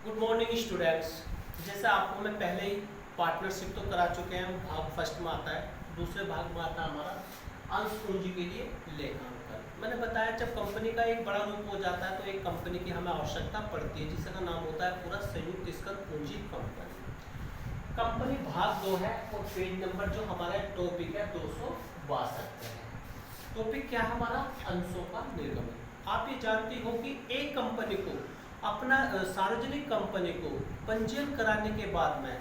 Good morning students. जैसे आपको मैं पहले ही पार्टनरशिप तो करा चुके हैं, भाग फर्स्ट में आता है। दूसरे भाग में आता है हमारा अंश पूंजी के लिए लेखांकन। मैंने बताया जब कंपनी का एक बड़ा रूप हो जाता है तो एक कंपनी की हमें आवश्यकता पड़ती है जिसका नाम होता है पूरा संयुक्त स्कंध पूंजी कंपनी। कंपनी भाग 2 है और पेज नंबर जो हमारा टॉपिक है 262 पे है। टॉपिक क्या है हमारा? अंशों का निर्गमन। आप ये जानती हो कि एक कंपनी को अपना सार्वजनिक कंपनी को पंजीयन कराने के बाद में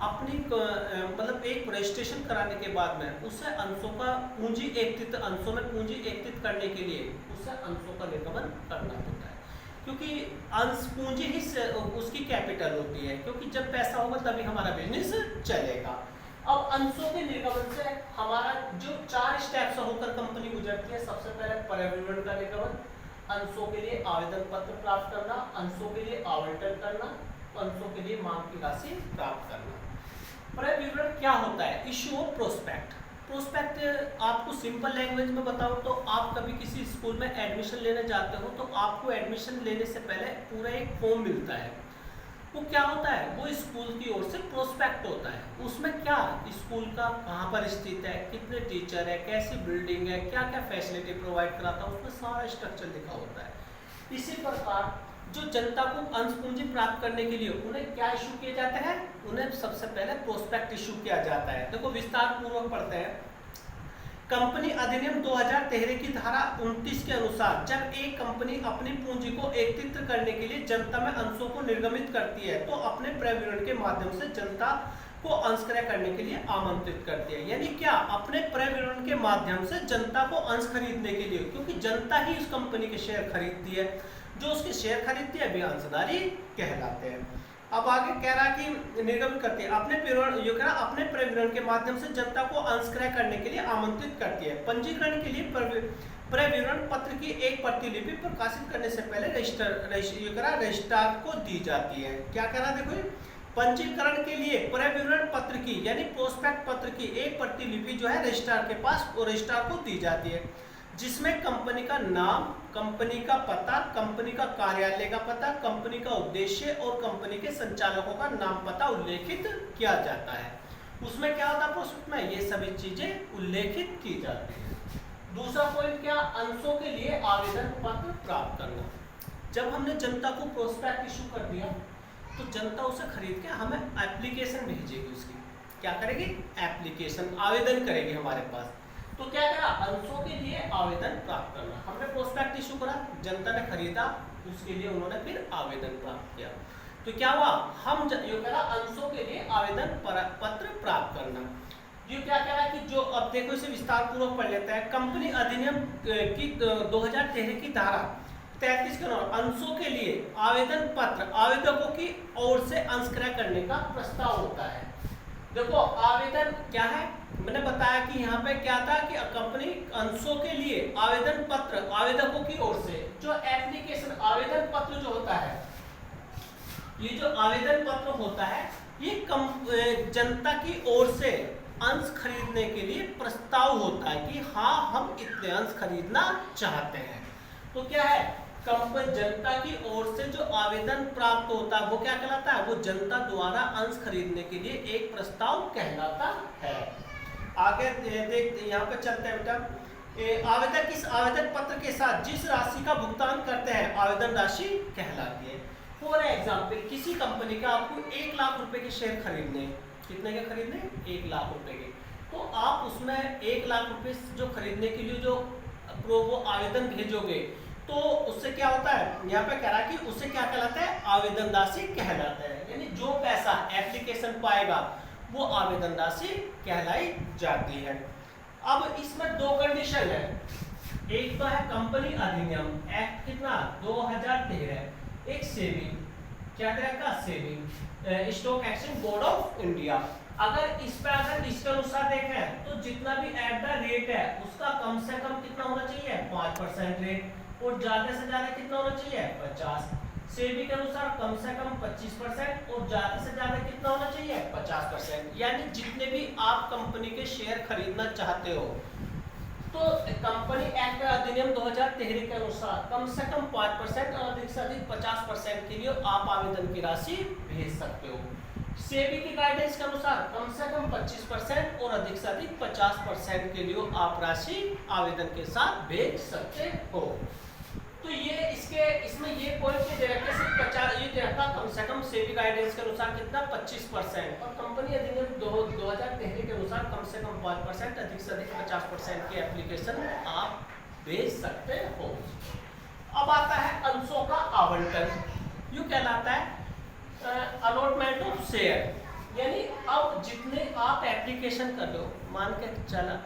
अपनी मतलब एक रजिस्ट्रेशन कराने के बाद में उसे अंशों का पूंजी एकत्रित अंशों में पूंजी एकत्रित करने के लिए उसे अंशों का निर्गमन करना होता है, क्योंकि अंश पूंजी ही उसकी कैपिटल होती है, क्योंकि जब पैसा होगा तभी हमारा बिजनेस चलेगा। अब अंशों के निर्गमन से हमारा जो 4 स्टेप्स होकर कंपनी गुजरती है। सबसे पहले परिविवरण का निर्गमन, अंशों के लिए आवेदन पत्र प्राप्त करना, अंशों के लिए आवंटन करना, अंशों के लिए मांग की राशि प्राप्त करना। परिविवरण क्या होता है? Issue of prospect. प्रोस्पेक्ट आपको सिंपल लैंग्वेज में बताऊं तो आप कभी किसी स्कूल में एडमिशन लेने जाते हो तो आपको एडमिशन लेने से पहले पूरा एक फॉर्म मिलता है। वो क्या होता है? वो स्कूल की ओर से प्रोस्पेक्ट होता है। उसमें क्या स्कूल का कहाँ पर स्थित है, कितने टीचर है, कैसी बिल्डिंग है, क्या क्या फैसिलिटी प्रोवाइड कराता है, उसमें सारा स्ट्रक्चर लिखा होता है। इसी प्रकार जो जनता को अंश पूंजी प्राप्त करने के लिए उन्हें क्या इशू किए जाते हैं? उन्हें सबसे पहले प्रोस्पेक्ट इशू किया जाता है। देखो विस्तार पूर्वक पढ़ते हैं। कंपनी अधिनियम 2013 की धारा 29 के अनुसार जब एक कंपनी अपनी पूंजी को एकत्रित करने के लिए जनता में अंशों को निर्गमित करती है तो अपने परिविवरण के माध्यम से जनता को अंश क्रय करने के लिए आमंत्रित करती है। यानी क्या? अपने परिविवरण के माध्यम से जनता को अंश खरीदने के लिए, क्योंकि जनता ही उस कंपनी के शेयर खरीदती है, जो उसके शेयर खरीदती है वे अंशधारी कहलाते हैं। अब आगे कह रहा है कि निर्गमित करती है अपने परिविवरण के माध्यम से जनता को अंश क्रय करने के लिए आमंत्रित करती है। पंजीकरण के लिए परिविवरण पत्र की एक प्रतिलिपि प्रकाशित करने से पहले रजिस्ट्रार को दी जाती है। क्या कह रहा है? देखो पंजीकरण के लिए परिविवरण पत्र की यानी प्रोस्पेक्ट पत्र की एक प्रतिलिपि जो है रजिस्ट्रार के पास और रजिस्ट्रार को दी जाती है, जिसमें कंपनी का नाम, कंपनी का पता, कंपनी का कार्यालय का पता, कंपनी का उद्देश्य और कंपनी के संचालकों का नाम पता उल्लेखित किया जाता है। उसमें क्या होता है? प्रोस्पेक्ट में ये सभी चीजें उल्लेखित की जाती है। दूसरा पॉइंट क्या? अंशों के लिए आवेदन पत्र प्राप्त करना। जब हमने जनता को प्रोस्पेक्ट इशू कर दिया तो जनता उसे खरीद के हमें एप्लीकेशन भेजेगी। उसकी क्या करेगी? एप्लीकेशन, आवेदन करेगी हमारे पास। तो क्या करा? अंशों के लिए आवेदन प्राप्त करना। हमने प्रोस्पेक्ट इशू करा, जनता ने खरीदा, उसके लिए उन्होंने फिर आवेदन प्राप्त किया। तो क्या हुआ? हम ये करा अंशों के लिए आवेदन पत्र प्राप्त करना। ये क्या कह रहा है कि जो अब देखो इसे विस्तार पूर्वक पढ़ लेते हैं। कंपनी अधिनियम की 2013 की धारा 33 के अनुसार अंशों के लिए आवेदन पत्र आवेदकों की ओर से अंश क्रय करने का प्रस्ताव होता है। देखो आवेदन क्या है? मैंने बताया कि यहाँ पे क्या था कि कंपनी अंशों के लिए आवेदन पत्र आवेदकों की ओर से जो एप्लीकेशन आवेदन पत्र जो होता है, ये जो आवेदन पत्र होता है ये जनता की ओर से अंश खरीदने के लिए प्रस्ताव होता है कि हाँ हम इतने अंश खरीदना चाहते हैं। तो क्या है? जनता की ओर से जो आवेदन प्राप्त होता है वो क्या कहलाता है? वो जनता द्वारा अंश खरीदने के लिए एक प्रस्ताव कहलाता है। आगे देखते यहाँ पे चलते हैं बेटा। आवेदक इस आवेदन पत्र के साथ जिस राशि का भुगतान करते हैं आवेदन राशि कहलाती है। फॉर एग्जाम्पल किसी कंपनी का आपको 1 लाख रुपए के शेयर खरीदने, कितने के खरीदने? 1 लाख रुपए के। तो आप उसमें 1 लाख रुपए जो खरीदने के लिए जो वो आवेदन भेजोगे तो उससे क्या होता है? यहाँ पे कह रहा है कि उससे क्या कहलाता है? आवेदन राशि कहलाता है। यानी जो पैसा एप्लीकेशन पाएगा वो आवेदन राशि कहलाई जाती है। अब इसमें 2 कंडीशन है। एक तो है कंपनी अधिनियम एक्ट कितना? 2013। एक सेविंग, क्या तरह का? Saving stock exchange board of India. अगर इस पे अगर इसके अनुसार देखें तो जितना भी एट द रेट है उसका कम से कम कितना होना चाहिए? 5% रेट, और ज्यादा से ज्यादा कितना होना चाहिए? 50। सेबी के अनुसार कम से कम 25% और ज्यादा से ज्यादा कितना होना चाहिए? 50%। यानी जितने भी आप कंपनी के शेयर खरीदना चाहते हो तो कंपनी एक्ट अधिनियम 2013 के अनुसार कम से कम 5% और अधिक से अधिक 50% के लिए आप आवेदन की राशि भेज सकते हो। सेबी की गाइडेंस के अनुसार कम से कम 25% और अधिक से अधिक 50% के लिए आप राशि आवेदन के साथ भेज सकते हो। तो ये इसमें ये पॉइंट दे रखा है सिर्फ 50, ये दे रखा कम से कम सेबी गाइडेंस के अनुसार कितना 25%, और कंपनी अधिनियम 2013 के अनुसार कम से कम 5%, अधिक से अधिक 50% की एप्लीकेशन आप भेज सकते हो। अब आता है अंशों का आवंटन, यूँ कहलाता है अलॉटमेंट ऑफ शेयर। यानी अब जितने आप एप्लीकेशन कर रहे हो, मान के चला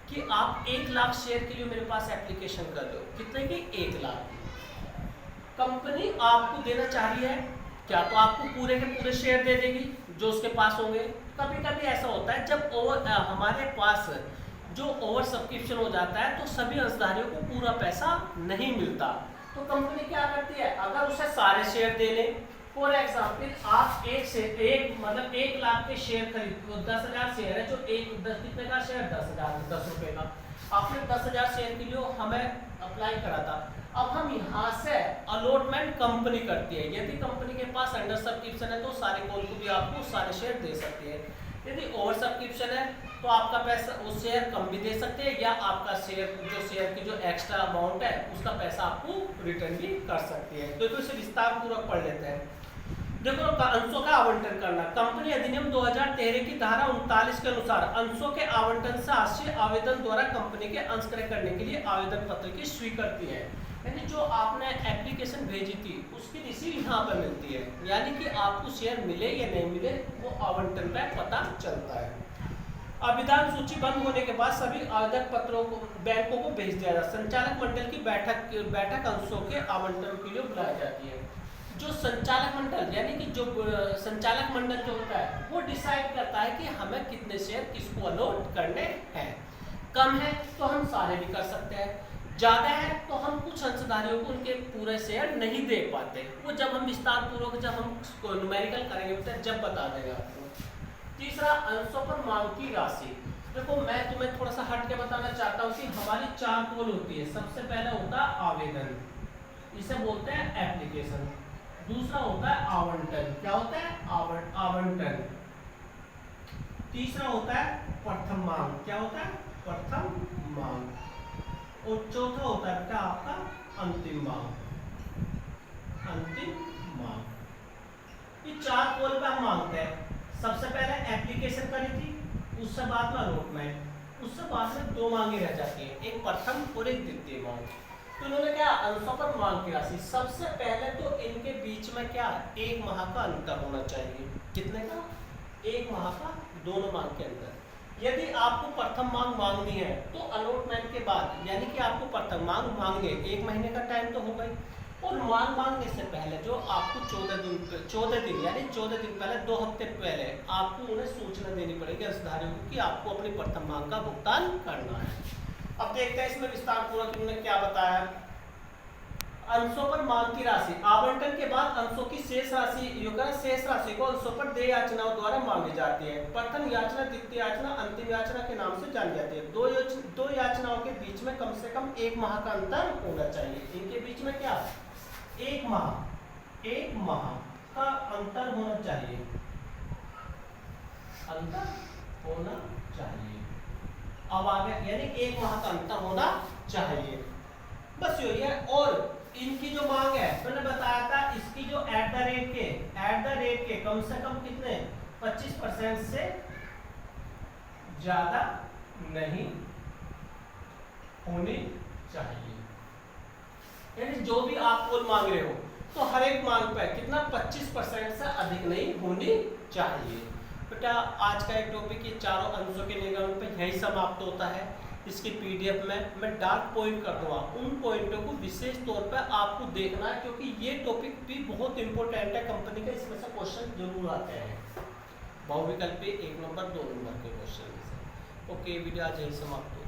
कि आप 1 लाख शेयर के लिए मेरे पास एप्लीकेशन कर रहे हो, कितने की 1 लाख कंपनी आपको देना चाह रही है, क्या तो आपको पूरे के पूरे शेयर दे देगी जो उसके पास होंगे। कभी कभी ऐसा होता है जब हमारे पास जो ओवर सब्सक्रिप्शन हो जाता है तो सभी अंशधारियों को पूरा पैसा नहीं मिलता, तो कंपनी क्या करती है, अगर उसे सारे शेयर दे ले, फॉर एग्जाम्पल आप मतलब 1 लाख के शेयर खरीद, 10,000 शेयर है, जो कितने का शेयर 10,000, 10 रुपए का, आपने 10,000 शेयर के लिए हमें अप्लाई करा था। अब हम यहाँ से अलॉटमेंट कंपनी करती है, यदि कंपनी के पास अंडर सब्सक्रिप्शन है तो सारे कॉल को भी आपको सारे शेयर दे सकती है, यदि ओवर सब्सक्रिप्शन है तो आपका पैसा उस शेयर कम भी दे सकते हैं, या आपका शेयर की जो एक्स्ट्रा अमाउंट है उसका पैसा आपको रिटर्न भी कर सकती है। तो इसे विस्तार पूर्वक पढ़ लेते हैं। देखो अंशों का आवंटन करना, कंपनी अधिनियम 2013 की धारा 39 के अनुसार अंशों के आवंटन से हाशिए आवेदन द्वारा कंपनी के अंश क्रय करने के लिए आवेदन पत्र की स्वीकृति है। यानी जो आपने एप्लीकेशन भेजी थी उसकी रिसीव यहाँ पे मिलती है, यानी कि आपको शेयर मिले या नहीं मिले वो आवंटन पे पता चलता है। आवेदन सूची बंद होने के बाद सभी आवेदक पत्रों को बैंकों को भेज दिया जाता है। संचालक मंडल की बैठक अंशों के आवंटन के लिए बुलाई जाती है। जो संचालक मंडल यानी कि जो संचालक मंडल जो होता है वो डिसाइड करता है कि हमें कितने शेयर किसको अलॉट करने हैं। कम है तो हम सारे भी कर सकते हैं, ज्यादा है तो हम कुछ अंशधारियों को उनके पूरे शेयर नहीं दे पाते, वो जब हम विस्तार पूर्वक जब हम न्यूमेरिकल करेंगे जब बता देगा आपको। तीसरा, अंशों पर मांग की राशि। देखो मैं तुम्हें थोड़ा सा हट के बताना चाहता हूँ कि हमारी 4 कॉल होती है। सबसे पहले होता है आवेदन, इसे बोलते हैं एप्लीकेशन। दूसरा होता है आवंटन, क्या होता है आवंटन। तीसरा होता है प्रथम मांग, क्या होता है प्रथम मांग। और चौथा होता है क्या आपका अंतिम मांग, अंतिम मांग। ये 4 कॉल पे हम मांगते हैं। सबसे पहले एप्लीकेशन करी थी, उससे बाद में अलॉटमेंट, उससे बाद में 2 मांगे रह जाती है, एक प्रथम और एक द्वितीय मांग। तो इन्होंने क्या अंशों पर मांग की राशि, सबसे पहले तो इनके बीच में क्या 1 माह का अंतर होना चाहिए। कितने का 1 माह का, दोनों मांग के अंदर। यदि आपको प्रथम मांग मांगनी है तो अलॉटमेंट के बाद यानी कि आपको प्रथम मांग मांगने 1 महीने का टाइम तो हो गई, और मांग मांगने से पहले जो आपको 14 दिन यानी 14 दिन पहले 2 हफ्ते पहले आपको उन्हें सूचना देनी पड़ेगी अंशधारियों को कि आपको अपनी प्रथम मांग का भुगतान करना है। अब देखते हैं इसमें विस्तार पूर्वक उन्होंने क्या बताया। अंशों पर मांग की राशि, आवंटन के बाद अंशों की शेष राशि को अंशों पर देय याचनाओं द्वारा मांगी जाती है। प्रथम याचना, द्वितीय याचना, अंतिम याचना के नाम से जानी जाती है। दो याचनाओं के बीच में कम से कम 1 माह का अंतर होना चाहिए। इनके बीच में क्या 1 माह का अंतर होना चाहिए, अंतर होना चाहिए। अब आगे यानी 1 माह का अंतर होना चाहिए, बस यही है। और इनकी जो मांग है मैंने बताया था, इसकी जो एट द रेट के कम से कम कितने 25% से ज्यादा नहीं होनी चाहिए। यानी जो भी आप कॉल मांग रहे हो तो हर एक मांग पर कितना 25% से अधिक नहीं होनी चाहिए। बेटा आज का एक टॉपिक ये चारों अंशों के निगमन पे यही समाप्त होता है। इसकी पीडीएफ में मैं डार्क पॉइंट कर दूंगा, उन पॉइंटों को विशेष तौर पर आपको देखना है क्योंकि ये टॉपिक भी बहुत इंपॉर्टेंट है कंपनी का, इसमें से क्वेश्चन जरूर आते हैं बहुविकल्पी 1 नंबर 2 नंबर के क्वेश्चन से। ओके वीडियो आज यही समाप्त।